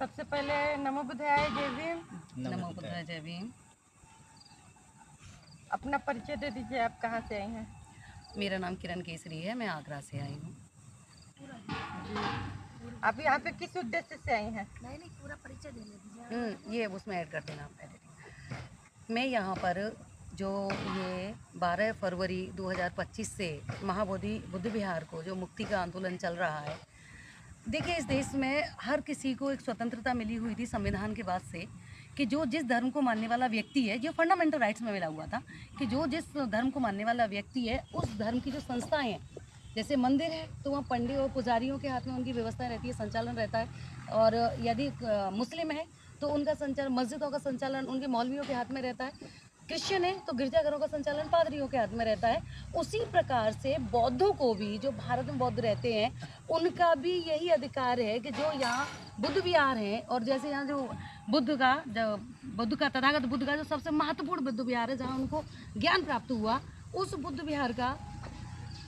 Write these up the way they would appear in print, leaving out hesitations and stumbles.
सबसे पहले नमो बुद्धाय जय भीम। नमो बुद्धाय जय भीम। अपना परिचय दे दीजिए, आप कहाँ से आई हैं? मेरा नाम किरण केसरी है, मैं आगरा से आई हूँ। आप यहाँ पे किस उद्देश्य से आई हैं? नहीं पूरा परिचय दे दीजिए। ये उसमें ऐड कर देना आप एडिटिंग। मैं यहाँ पर जो ये 12 फरवरी 2025 से महाबोधि बुद्ध विहार को जो मुक्ति का आंदोलन चल रहा है, देखिए इस देश में हर किसी को एक स्वतंत्रता मिली हुई थी संविधान के बाद से कि जो जिस धर्म को मानने वाला व्यक्ति है, जो फंडामेंटल राइट्स में मिला हुआ था कि जो जिस धर्म को मानने वाला व्यक्ति है उस धर्म की जो संस्थाएं हैं, जैसे मंदिर है तो वहाँ पंडित और पुजारियों के हाथ में उनकी व्यवस्था रहती है, संचालन रहता है। और यदि मुस्लिम है तो उनका संचालन, मस्जिदों का संचालन उनके मौलवियों के हाथ में रहता है। क्रिश्चियन है तो गिरजाघरों का संचालन पादरियों के हाथ में रहता है। उसी प्रकार से बौद्धों को भी, जो भारत में बौद्ध रहते हैं, उनका भी यही अधिकार है कि जो यहाँ बुद्ध विहार है, और जैसे यहाँ जो बुद्ध का तथागत बुद्ध का जो सबसे महत्वपूर्ण बुद्ध विहार है जहाँ उनको ज्ञान प्राप्त हुआ, उस बुद्ध विहार का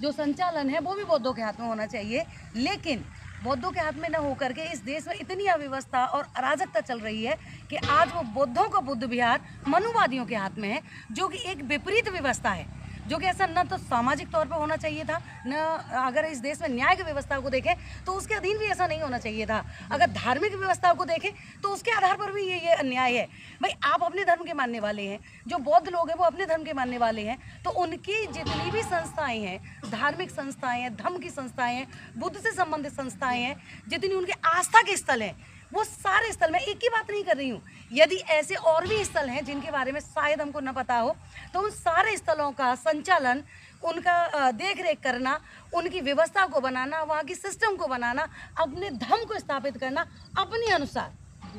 जो संचालन है वो भी बौद्धों के हाथ में होना चाहिए। लेकिन बौद्धों के हाथ में न होकर के इस देश में इतनी अव्यवस्था और अराजकता चल रही है कि आज वो बौद्धों का बुद्ध विहार मनुवादियों के हाथ में है, जो कि एक विपरीत व्यवस्था है, जो कि ऐसा न तो सामाजिक तौर पर होना चाहिए था, न अगर इस देश में न्याय की व्यवस्था को देखें तो उसके अधीन भी ऐसा नहीं होना चाहिए था। अगर धार्मिक व्यवस्था को देखें तो उसके आधार पर भी ये अन्याय है। भाई आप अपने धर्म के मानने वाले हैं, जो बौद्ध लोग हैं वो अपने धर्म के मानने वाले हैं, तो उनकी जितनी भी संस्थाएं हैं, धार्मिक संस्थाएं हैं, धर्म की संस्थाएं हैं, बुद्ध से संबंधित संस्थाएं हैं, जितनी उनके आस्था के स्थल हैं, वो सारे स्थल, मैं एक ही बात नहीं कर रही हूँ, यदि ऐसे और भी स्थल हैं जिनके बारे में शायद हमको न पता हो, तो उन सारे स्थलों का संचालन, उनका देख रेख करना, उनकी व्यवस्था को बनाना, वहाँ की सिस्टम को बनाना, अपने धर्म को स्थापित करना, अपने अनुसार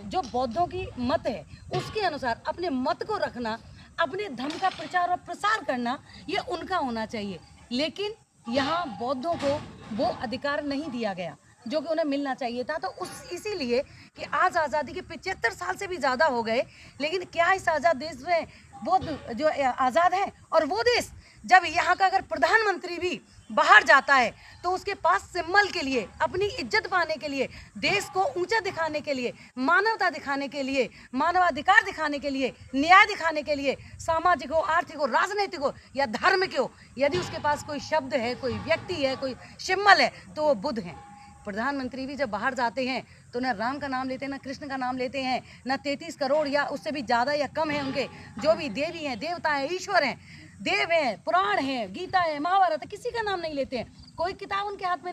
जो बौद्धों की मत है उसके अनुसार अपने मत को रखना, अपने धर्म का प्रचार और प्रसार करना, ये उनका होना चाहिए। लेकिन यहाँ बौद्धों को वो अधिकार नहीं दिया गया जो कि उन्हें मिलना चाहिए था। तो इसीलिए कि आज आज़ादी के 75 साल से भी ज़्यादा हो गए, लेकिन क्या इस आज़ाद देश में बौद्ध जो आज़ाद है, और वो देश जब यहाँ का अगर प्रधानमंत्री भी बाहर जाता है तो उसके पास सिंबल के लिए, अपनी इज्जत पाने के लिए, देश को ऊंचा दिखाने के लिए, मानवता दिखाने के लिए, मानवाधिकार दिखाने के लिए, न्याय दिखाने के लिए, सामाजिक हो, आर्थिक हो, राजनीतिक हो या धार्मिक हो, यदि उसके पास कोई शब्द है, कोई व्यक्ति है, कोई सिंबल है, तो वो बुद्ध हैं। प्रधानमंत्री भी जब बाहर जाते हैं तो न राम का नाम लेते हैं, न कृष्ण का नाम लेते हैं, न 33 करोड़ या उससे भी ज़्यादा या कम है उनके जो भी देवी हैं, देवता हैं, ईश्वर हैं, देव हैं, पुराण हैं, गीता है, महाभारत है, किसी का नाम नहीं लेते हैं, कोई किताब उनके हाथ में